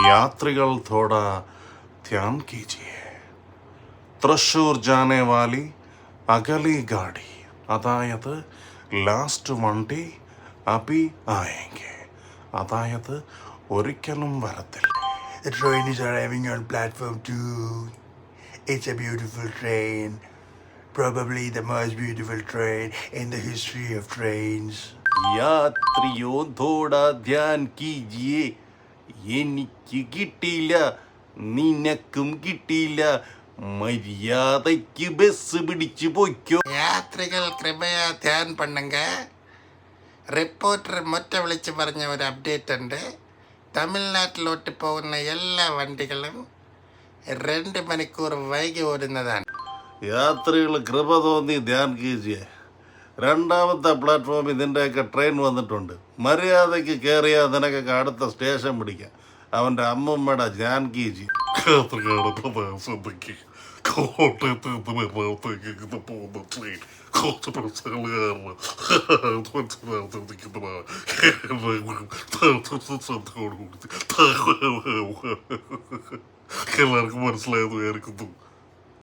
यात्रिകൾ थोड़ा ध्यान कीजिए തൃശ്ശൂർ जाने वाली अगली गाड़ी അതായത് ലാസ്റ്റ് വണ്ടി അഭി ആയെങ്കിൽ അതായത് ഒരിക്കലും വരത്തില്ല. The train is arriving on platform 2. It's a beautiful train. Probably the most beautiful train in the history of trains. യാത്രിയോ തോടാ Dhyan കീജിയേ. എനിക്ക് കിട്ടിയില്ല, നിനക്കും കിട്ടിയില്ല, മര്യാദയ്ക്ക് ബസ് പിടിച്ചു പോയിക്കോ. യാത്രികൾ കൃപയാ ധ്യാൻ പണ്ണുങ്ക. റിപ്പോർട്ടർ മൊറ്റ വിളിച്ച് പറഞ്ഞ ഒരു അപ്ഡേറ്റ് ഉണ്ട്. തമിഴ്നാട്ടിലോട്ട് പോകുന്ന എല്ലാ വണ്ടികളും 2 മണിക്കൂർ വൈകി ഓടുന്നതാണ്. യാത്രികൾ കൃപ തോന്നി ധ്യാൻ കീജിയെ. 2ാമത്തെ പ്ലാറ്റ്ഫോമിൽ ഇതിൻ്റെയൊക്കെ ട്രെയിൻ വന്നിട്ടുണ്ട്. മര്യാദയ്ക്ക് കയറിയാൽ നിനക്കൊക്കെ അടുത്ത സ്റ്റേഷൻ പിടിക്കാം. അവൻ്റെ അമ്മമ്മയുടെ ധ്യാൻ കീജി. കോട്ടയത്ത് നിന്ന് എറണാകുളത്തേക്ക് പോകുന്ന ട്രെയിൻ കുറച്ച് പ്രശ്നങ്ങൾ കാരണം ശ്രദ്ധയോടുകൂടി എല്ലാവർക്കും മനസ്സിലായെന്ന് വിചാരിക്കുന്നു.